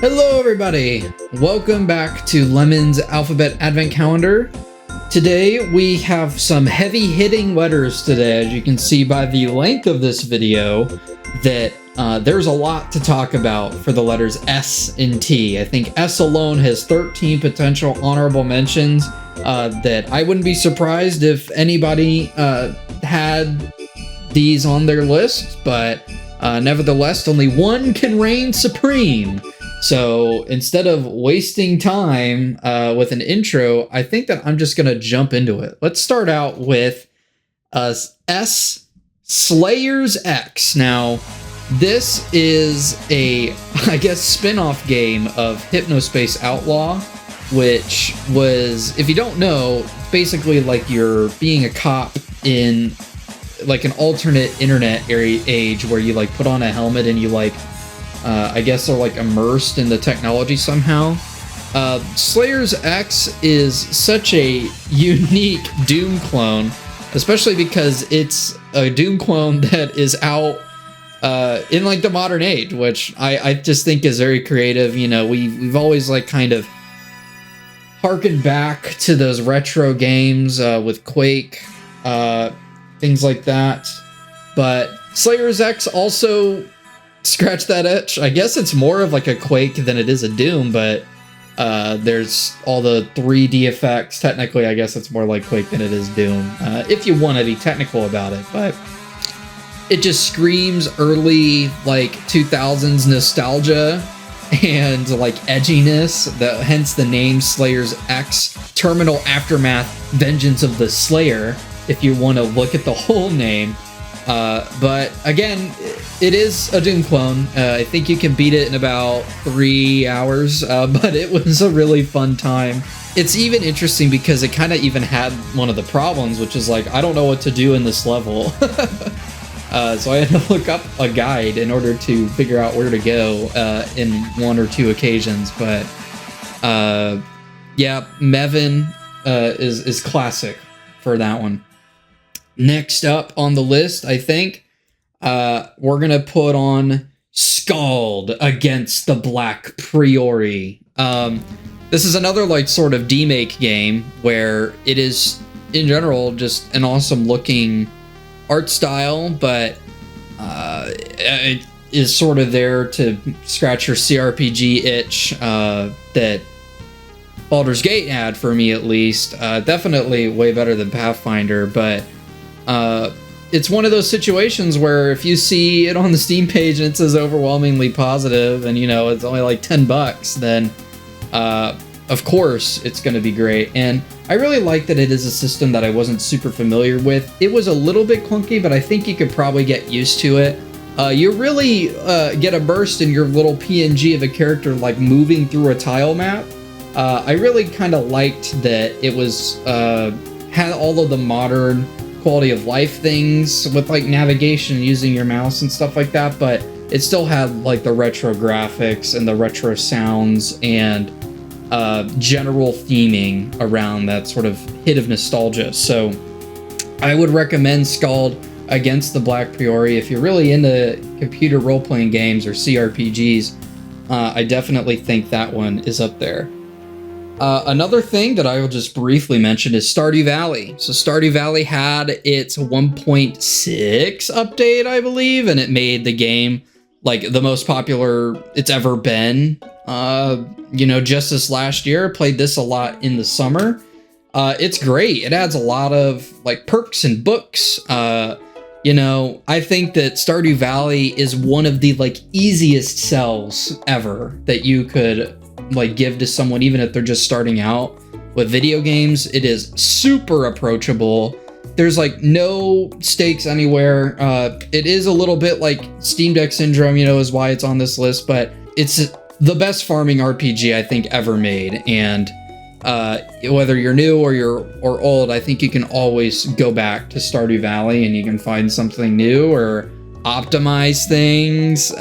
Hello everybody! Welcome back to Lemon's Alphabet Advent Calendar. Today we have some heavy-hitting letters today, as you can see by the length of this video, that there's a lot to talk about for the letters S and T. I think S alone has 13 potential honorable mentions that I wouldn't be surprised if anybody had these on their list, but nevertheless, only one can reign supreme. So instead of wasting time with an intro, I think that I'm just going to jump into it. Let's start out with S Slayers X. Now, this is a, I guess, spin-off game of Hypnospace Outlaw, which was, if you don't know, basically like you're being a cop in like an alternate internet age where you like put on a helmet and you like I guess they're like immersed in the technology somehow. Slayers X is such a unique Doom clone, especially because it's a Doom clone that is out in like the modern age, which I just think is very creative. You know, we've always like kind of harkened back to those retro games with Quake, things like that. But Slayers X also scratch that itch. I guess it's more of like a Quake than it is a Doom, but there's all the 3D effects. Technically, I guess it's more like Quake than it is Doom, if you want to be technical about it. But it just screams early like 2000s nostalgia and like edginess, hence the name Slayers X. Terminal Aftermath Vengeance of the Slayer, if you want to look at the whole name. But again, it is a Doom clone. I think you can beat it in about 3 hours, but it was a really fun time. It's even interesting because it kind of even had one of the problems, which is like, I don't know what to do in this level. So I had to look up a guide in order to figure out where to go in one or two occasions. But yeah, Mevin is classic for that one. Next up on the list, I think, we're going to put on SKALD against the Black Priory. This is another like sort of demake game where it is, in general, just an awesome looking art style, but it is sort of there to scratch your CRPG itch that Baldur's Gate had for me, at least. Definitely way better than Pathfinder, but it's one of those situations where if you see it on the Steam page and it says overwhelmingly positive and, you know, it's only like $10, then of course it's going to be great. And I really like that it is a system that I wasn't super familiar with. It was a little bit clunky, but I think you could probably get used to it. You really get a burst in your little PNG of a character like moving through a tile map. I really kind of liked that it was had all of the modern quality of life things with like navigation using your mouse and stuff like that, but it still had like the retro graphics and the retro sounds and general theming around that sort of hit of nostalgia. So I would recommend SKALD against the Black Priory if you're really into computer role-playing games or CRPGs. I definitely think that one is up there. Another thing that I will just briefly mention is Stardew Valley. So Stardew Valley had its 1.6 update, I believe, and it made the game like the most popular it's ever been. You know, just this last year, played this a lot in the summer. It's great. It adds a lot of like perks and books. You know, I think that Stardew Valley is one of the like easiest sells ever that you could like give to someone, even if they're just starting out with video games. It is super approachable. There's like no stakes anywhere. It is a little bit like Steam Deck syndrome, you know, is why it's on this list, but it's the best farming RPG I think ever made. And whether you're new or old, I think you can always go back to Stardew Valley and you can find something new or optimize things,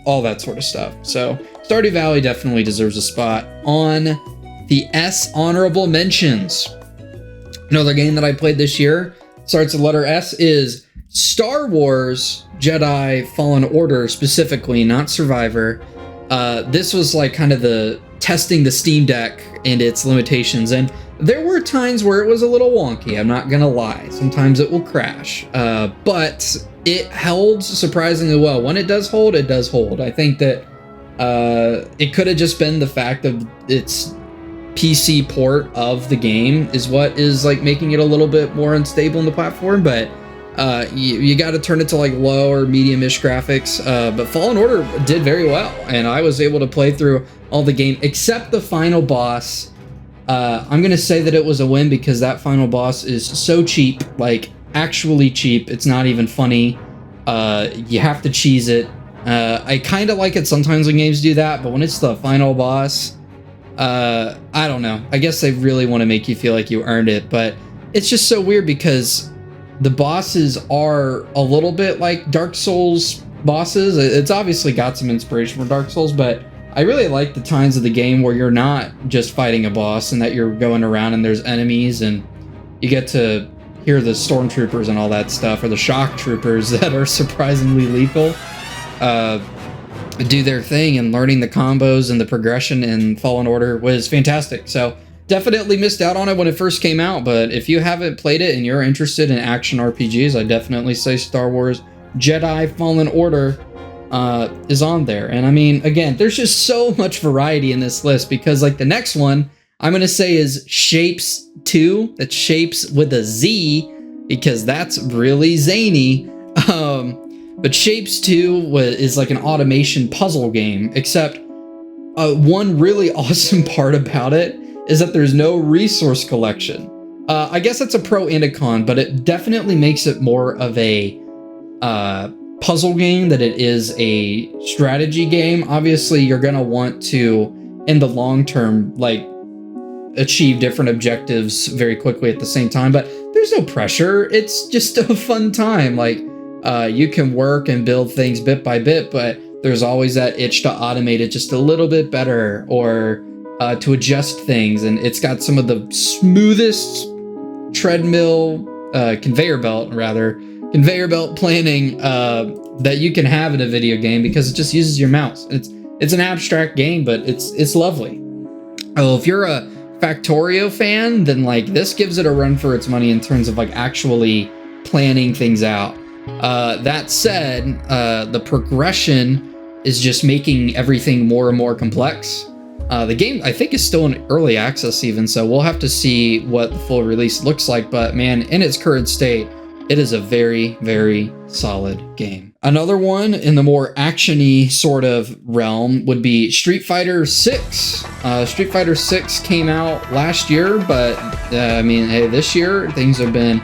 all that sort of stuff. So Stardew Valley definitely deserves a spot on the S honorable mentions. Another game that I played this year, starts with letter S, is Star Wars Jedi Fallen Order, specifically, not Survivor. this was like kind of the testing the Steam Deck and its limitations, and there were times where it was a little wonky, I'm not gonna lie. Sometimes it will crash, but it held surprisingly well. When it does hold, it does hold. I think that it could have just been the fact of its PC port of the game is what is like making it a little bit more unstable in the platform, but you got to turn it to like low or medium-ish graphics. But Fallen Order did very well, and I was able to play through all the game except the final boss. I'm gonna say that it was a win because that final boss is so cheap, like actually cheap. It's not even funny. You have to cheese it. I kind of like it sometimes when games do that, but when it's the final boss, I don't know. I guess they really want to make you feel like you earned it, but it's just so weird because the bosses are a little bit like Dark Souls bosses. It's obviously got some inspiration from Dark Souls, but I really like the times of the game where you're not just fighting a boss and that you're going around and there's enemies and you get to hear the stormtroopers and all that stuff, or the shock troopers that are surprisingly lethal, do their thing, and learning the combos and the progression in Fallen Order was fantastic. So definitely missed out on it when it first came out, but if you haven't played it and you're interested in action RPGs, I definitely say Star Wars Jedi Fallen Order is on there. And I mean, again, there's just so much variety in this list, because like the next one I'm gonna say is Shapes 2. That's Shapes with a Z, because that's really zany. But Shapes 2 is like an automation puzzle game, except one really awesome part about it is that there's no resource collection. I guess that's a pro and a con, but it definitely makes it more of a puzzle game than it is a strategy game. Obviously, you're gonna want to, in the long term, like achieve different objectives very quickly at the same time, but there's no pressure. It's just a fun time. Like you can work and build things bit by bit, but there's always that itch to automate it just a little bit better, or to adjust things. And it's got some of the smoothest conveyor belt planning that you can have in a video game, because it just uses your mouse. It's an abstract game, but it's lovely. Oh, if you're a Factorio fan, then like this gives it a run for its money in terms of like actually planning things out. That said, the progression is just making everything more and more complex. The game, I think, is still in early access even, so we'll have to see what the full release looks like, but man, in its current state, it is a very, very solid game. Another one in the more action-y sort of realm would be Street Fighter 6. Street Fighter 6 came out last year, but I mean, hey, this year things have been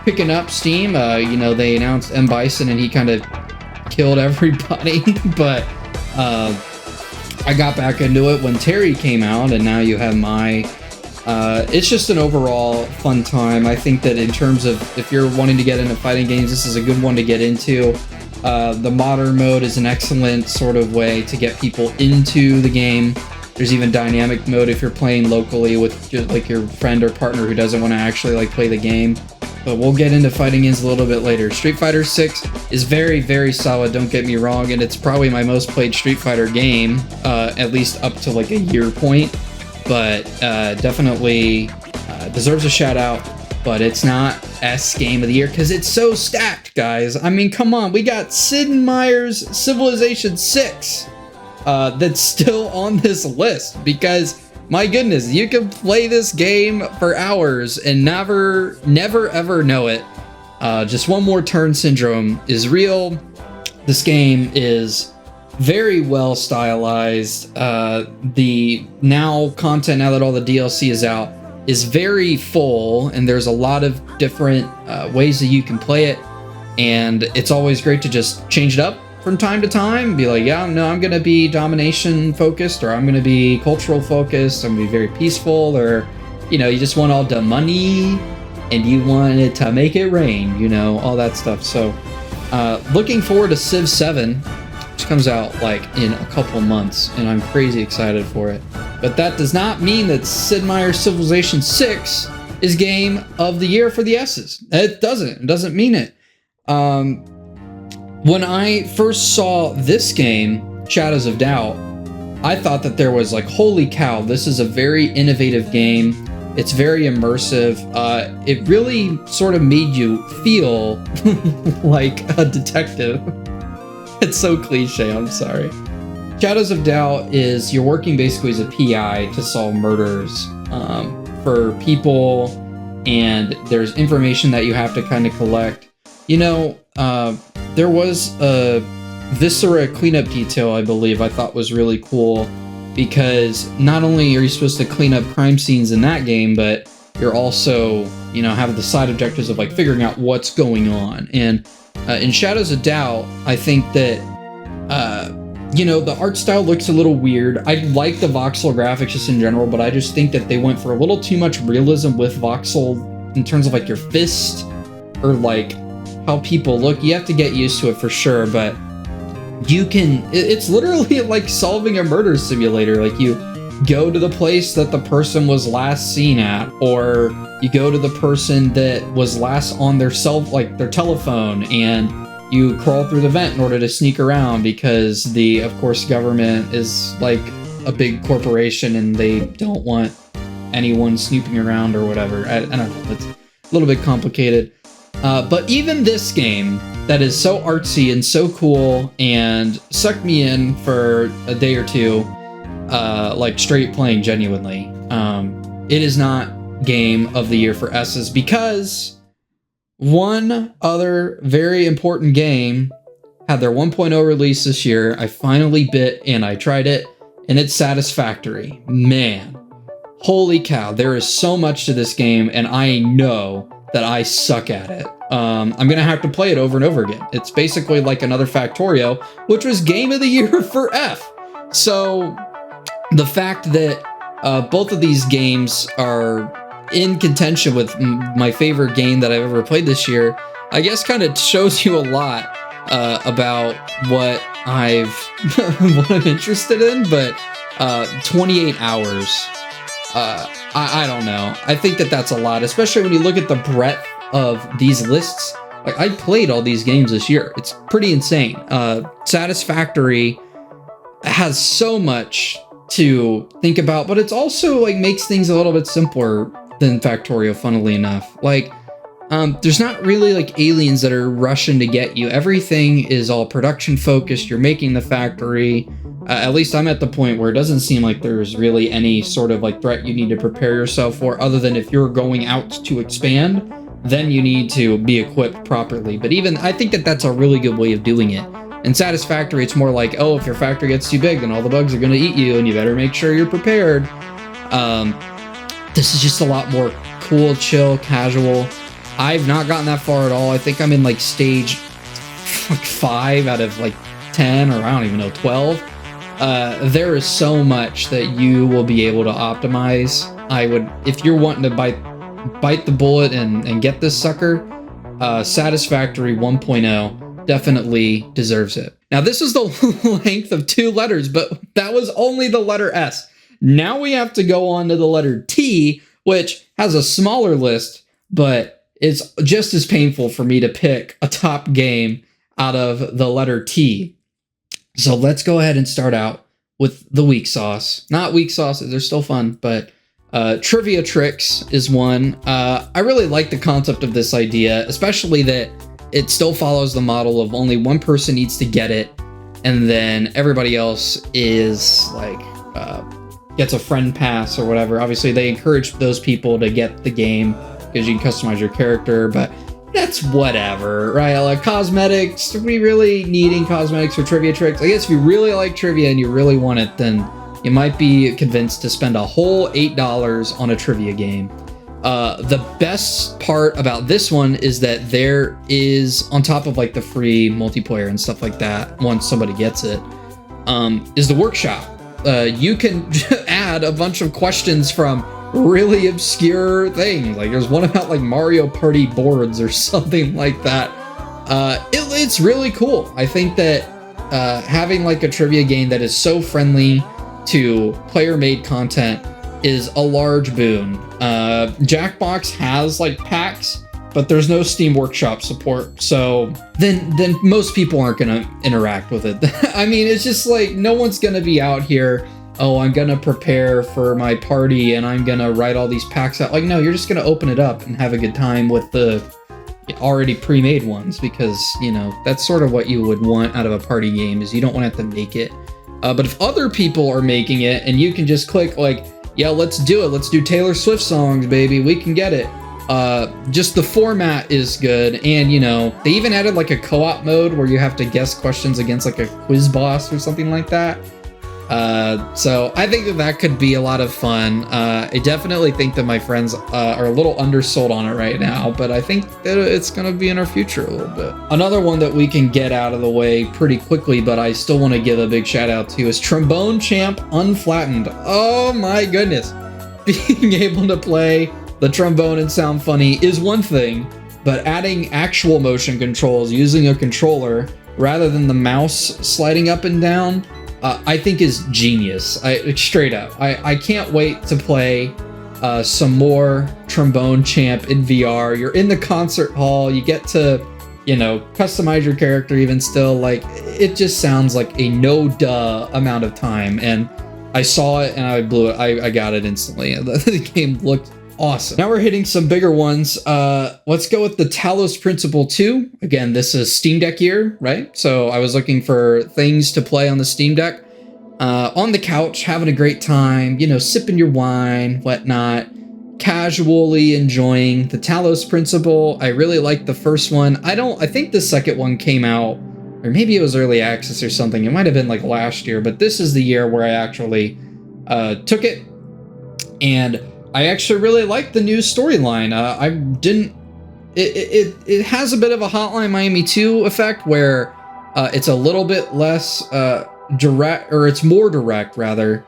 picking up steam. You know, they announced M. Bison and he kind of killed everybody, but I got back into it when Terry came out, and now you have Mai. It's just an overall fun time. I think that in terms of if you're wanting to get into fighting games, this is a good one to get into. The modern mode is an excellent sort of way to get people into the game. There's even dynamic mode if you're playing locally with just like your friend or partner who doesn't want to actually like play the game. But we'll get into fighting games a little bit later. Street Fighter 6 is very, very solid, don't get me wrong, and it's probably my most played Street Fighter game, at least up to like a year point. But definitely deserves a shout out, but it's not S Game of the Year because it's so stacked, guys. I mean, come on, we got Sid Meier's Civilization 6 that's still on this list, because my goodness, you can play this game for hours and never ever know it. Just one more turn syndrome is real. This game is very well stylized. The content, now that all the DLC is out, is very full, and there's a lot of different ways that you can play it, and it's always great to just change it up from time to time. Be like, yeah, no, I'm gonna be domination focused, or I'm gonna be cultural focused, I'm gonna be very peaceful, or you know, you just want all the money and you want it to make it rain, you know, all that stuff. So looking forward to Civ 7, which comes out like in a couple months, and I'm crazy excited for it. But that does not mean that Sid Meier's Civilization 6 is Game of the Year for the S's. It doesn't mean it. When I first saw this game, Shadows of Doubt, I thought that there was like, holy cow, this is a very innovative game. It's very immersive. It really sort of made you feel like a detective. It's so cliche, I'm sorry. Shadows of Doubt is you're working basically as a PI to solve murders for people, and there's information that you have to kind of collect. You know, there was a Viscera cleanup detail, I believe, I thought was really cool, because not only are you supposed to clean up crime scenes in that game, but you're also, you know, have the side objectives of like figuring out what's going on. And in Shadows of Doubt, I think that, you know, the art style looks a little weird. I like the voxel graphics just in general, but I just think that they went for a little too much realism with voxel in terms of like your fist or like how people look. You have to get used to it for sure, but you can, it's literally like solving a murder simulator. Like you go to the place that the person was last seen at, or you go to the person that was last on their their telephone, and you crawl through the vent in order to sneak around because the, of course, government is like a big corporation and they don't want anyone snooping around or whatever. I don't know, it's a little bit complicated. But even this game that is so artsy and so cool and sucked me in for a day or two, like straight playing genuinely, it is not Game of the Year for S's, because one other very important game had their 1.0 release this year. I finally bit and I tried it, and it's Satisfactory. Man, holy cow, there is so much to this game, and I know that I suck at it. I'm gonna have to play it over and over again. It's basically like another Factorio, which was Game of the Year for F. So the fact that both of these games are in contention with my favorite game that I've ever played this year, I guess kind of shows you a lot about what what I'm interested in. But 28 hours, I don't know. I think that that's a lot, especially when you look at the breadth of these lists. Like, I played all these games this year. It's pretty insane. Satisfactory has so much to think about, but it's also like makes things a little bit simpler than Factorio, funnily enough. Like, there's not really like aliens that are rushing to get you. Everything is all production focused. You're making the factory. At least I'm at the point where it doesn't seem like there's really any sort of like threat you need to prepare yourself for, other than if you're going out to expand, then you need to be equipped properly. But even, I think that that's a really good way of doing it. In Satisfactory, it's more like, oh, if your factory gets too big, then all the bugs are going to eat you, and you better make sure you're prepared. This is just a lot more cool, chill, casual. I've not gotten that far at all. I think I'm in like stage like 5 out of like 10, or I don't even know, 12. There is so much that you will be able to optimize. I would, if you're wanting to bite the bullet and get this sucker, Satisfactory 1.0 definitely deserves it. Now, this is the length of 2 letters, but that was only the letter S. Now we have to go on to the letter T, which has a smaller list, but it's just as painful for me to pick a top game out of the letter T. So let's go ahead and start out with the weak sauce. Not weak sauces, they're still fun, but trivia tricks is one. I really like the concept of this idea, especially that it still follows the model of only one person needs to get it, and then everybody else is like gets a friend pass or whatever. Obviously, they encourage those people to get the game because you can customize your character, but that's whatever, right? Like cosmetics, are we really needing cosmetics for trivia tricks? I guess if you really like trivia and you really want it, then you might be convinced to spend a whole $8 on a trivia game. The best part about this one is that there is, on top of like the free multiplayer and stuff like that, once somebody gets it, is the workshop. You can add a bunch of questions from really obscure things. Like there's one about like Mario Party boards or something like that. It's really cool. I think that having like a trivia game that is so friendly to player-made content is a large boon. Jackbox has like packs but there's no Steam Workshop support. So then most people aren't going to interact with it. I mean, it's just like no one's going to be out here, oh, I'm going to prepare for my party and I'm going to write all these packs out. Like, no, you're just going to open it up and have a good time with the already pre-made ones, because, you know, that's sort of what you would want out of a party game, is you don't want to have to make it. But if other people are making it and you can just click like, yeah, let's do it. Let's do Taylor Swift songs, baby. We can get it. Just the format is good. And, you know, they even added like a co-op mode where you have to guess questions against like a quiz boss or something like that. So I think that could be a lot of fun. I definitely think that my friends are a little undersold on it right now, but I think that it's going to be in our future a little bit. Another one that we can get out of the way pretty quickly, but I still want to give a big shout out to, is Trombone Champ Unflattened. Oh my goodness. Being able to play the trombone and sound funny is one thing, but adding actual motion controls using a controller rather than the mouse sliding up and down, I think is genius. Straight up. I can't wait to play some more Trombone Champ in VR. You're in the concert hall. You get to, you know, customize your character even still. Like, it just sounds like a no-duh amount of time. And I saw it and I blew it. I got it instantly. The game looked awesome. Now we're hitting some bigger ones. Let's go with the Talos Principle 2. Again, this is Steam Deck year, right? So I was looking for things to play on the Steam Deck. On the couch, having a great time, you know, sipping your wine, whatnot, casually enjoying the Talos Principle. I really liked the first one. I think the second one came out, or maybe it was early access or something. It might have been like last year, but this is the year where I actually took it. And I actually really like the new storyline. It has a bit of a Hotline Miami 2 effect where it's a little bit less direct, or it's more direct rather.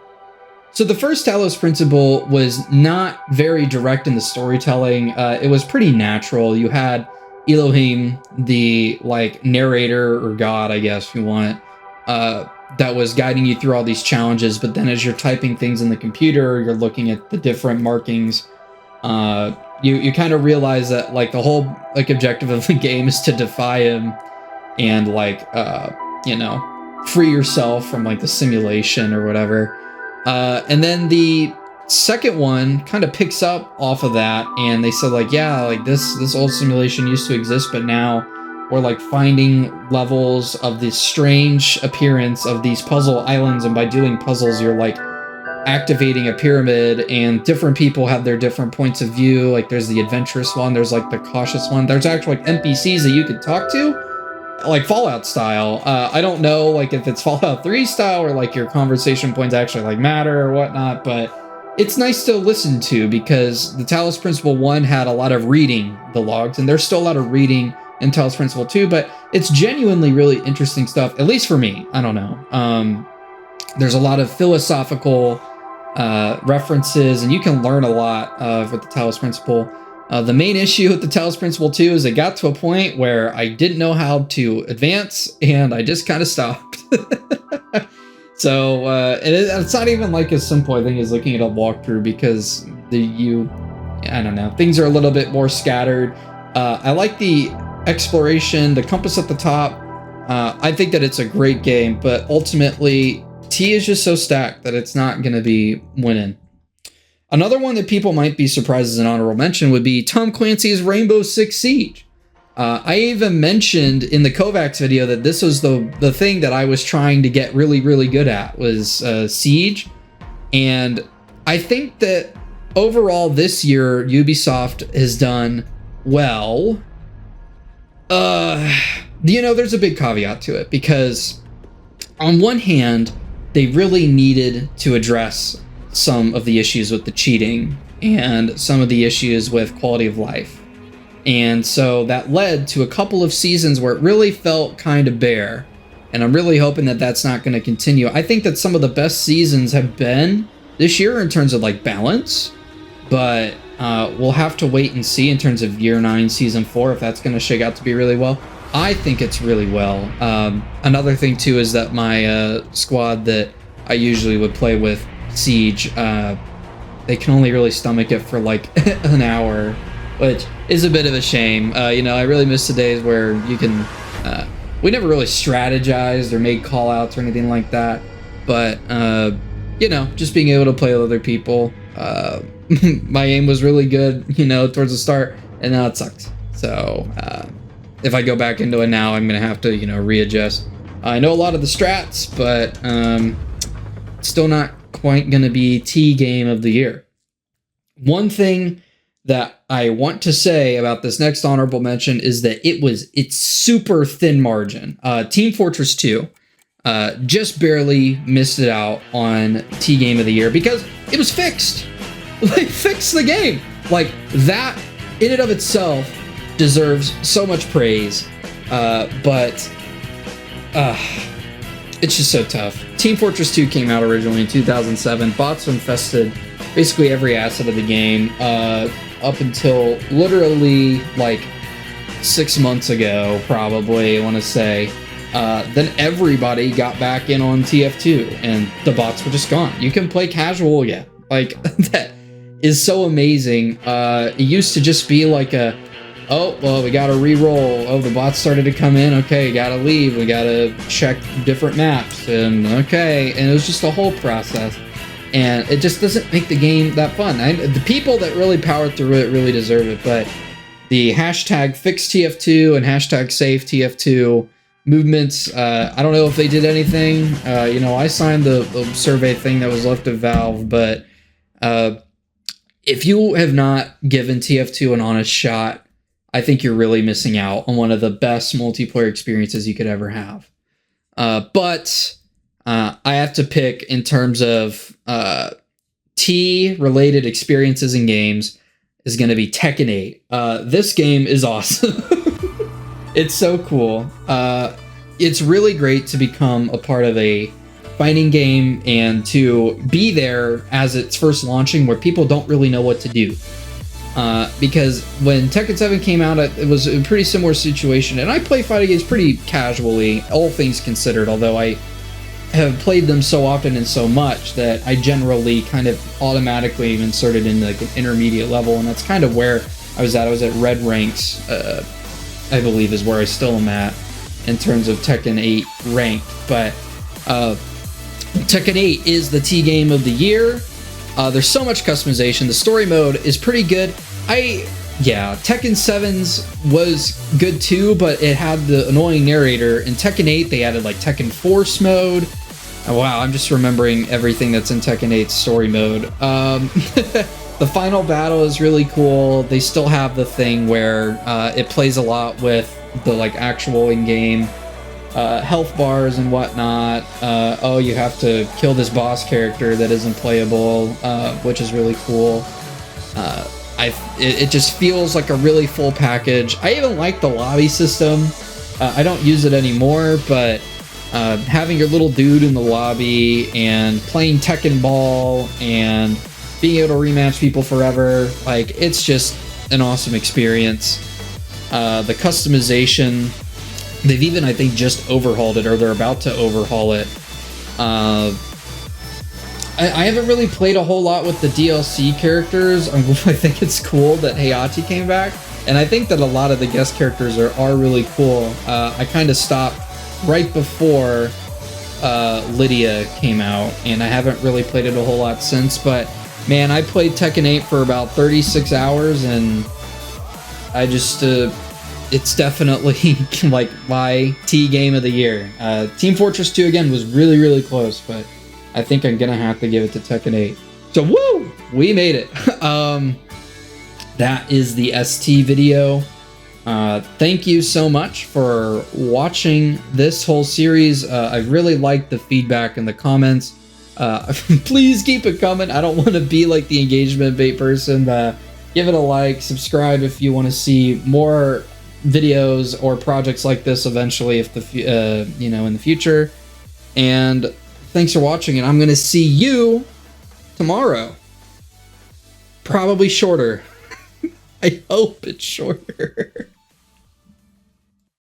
So the first Talos Principle was not very direct in the storytelling. It was pretty natural. You had Elohim, the like narrator or god, I guess if you want, that was guiding you through all these challenges, but then as you're typing things in the computer, you're looking at the different markings, you kind of realize that like the whole like objective of the game is to defy him and like you know, free yourself from like the simulation or whatever. And then the second one kind of picks up off of that, and they said like, yeah, like this old simulation used to exist, but now we're like finding levels of this strange appearance of these puzzle islands, and by doing puzzles you're like activating a pyramid, and different people have their different points of view. Like there's the adventurous one, there's like the cautious one, there's actually like NPCs that you could talk to, like Fallout style. I don't know like if it's Fallout 3 style or like your conversation points actually like matter or whatnot, but it's nice to listen to, because the Talos Principle 1 had a lot of reading the logs, and there's still a lot of reading in Talos Principle 2, but it's genuinely really interesting stuff, at least for me. I don't know. There's a lot of philosophical references, and you can learn a lot with the Talos Principle. The main issue with the Talos Principle 2 is it got to a point where I didn't know how to advance, and I just kind of stopped. So it's not even like as simple, I think, as looking at a walkthrough, because I don't know, things are a little bit more scattered. I like the exploration, the compass at the top. I think that it's a great game, but ultimately T is just so stacked that it's not going to be winning. Another one that people might be surprised as an honorable mention would be Tom Clancy's Rainbow Six Siege. I even mentioned in the Kovacs video that this was the thing that I was trying to get really, really good at, was Siege. And I think that overall this year Ubisoft has done well. You know, there's a big caveat to it, because on one hand, they really needed to address some of the issues with the cheating and some of the issues with quality of life. And so that led to a couple of seasons where it really felt kind of bare. And I'm really hoping that that's not going to continue. I think that some of the best seasons have been this year in terms of like balance, but we'll have to wait and see in terms of year 9, season 4, if that's going to shake out to be really well. I think it's really well. Another thing too is that my squad that I usually would play with Siege, they can only really stomach it for like an hour, which is a bit of a shame. You know, I really miss the days where you can. We never really strategized or made call outs or anything like that. But, you know, just being able to play with other people. My aim was really good, you know, towards the start, and now it sucks. So, if I go back into it now, I'm going to have to, you know, readjust. I know a lot of the strats, but still not quite going to be T game of the year. One thing that I want to say about this next honorable mention is that it's super thin margin. Team Fortress 2 just barely missed it out on T game of the year because it was fixed. They fixed the game. Like, that in and of itself deserves so much praise. But it's just so tough. Team Fortress 2 came out originally in 2007. Bots infested basically every asset of the game up until literally like 6 months ago, probably, I want to say. Then everybody got back in on TF2 and the bots were just gone. You can play casual again. Like, that is so amazing. It used to just be like oh, well, we gotta re-roll. Oh, the bots started to come in. Okay, gotta leave. We gotta check different maps. And okay, and it was just a whole process. And it just doesn't make the game that fun. The people that really powered through it really deserve it. But the hashtag fix TF2 and hashtag save TF2 movements, I don't know if they did anything. You know, I signed the survey thing that was left of Valve, but if you have not given TF2 an honest shot, I think you're really missing out on one of the best multiplayer experiences you could ever have. But I have to pick in terms of T-related experiences in games is going to be Tekken 8. This game is awesome. It's so cool. It's really great to become a part of a fighting game and to be there as it's first launching where people don't really know what to do. Because when Tekken 7 came out, it was a pretty similar situation, and I play fighting games pretty casually, all things considered, although I have played them so often and so much that I generally kind of automatically inserted in like an intermediate level, and that's kind of where I was at. I was at red ranks, I believe is where I still am at in terms of Tekken 8 ranked, but Tekken 8 is the T game of the year. There's so much customization. The story mode is pretty good. Tekken 7's was good too, but it had the annoying narrator. In Tekken 8, they added like Tekken Force mode. Oh, wow, I'm just remembering everything that's in Tekken 8's story mode. The final battle is really cool. They still have the thing where it plays a lot with the like actual in-game health bars and whatnot. Oh, you have to kill this boss character that isn't playable, which is really cool. It just feels like a really full package. I even like the lobby system. I don't use it anymore, but having your little dude in the lobby and playing Tekken Ball and being able to rematch people forever, like, it's just an awesome experience. The customization, they've even, I think, just overhauled it, or they're about to overhaul it. I haven't really played a whole lot with the DLC characters. I think it's cool that Hayate came back, and I think that a lot of the guest characters are really cool. I kind of stopped right before Lydia came out, and I haven't really played it a whole lot since, but man, I played Tekken 8 for about 36 hours, and I just... it's definitely like my T game of the year. Team Fortress 2 again was really, really close, but I think I'm gonna have to give it to Tekken 8. So woo! We made it. That is the ST video. Thank you so much for watching this whole series. I really liked the feedback in the comments. Please keep it coming. I don't want to be like the engagement bait person. Give it a like, subscribe if you want to see more videos or projects like this eventually, if the in the future. And thanks for watching, and I'm gonna see you tomorrow. Probably shorter. I hope it's shorter.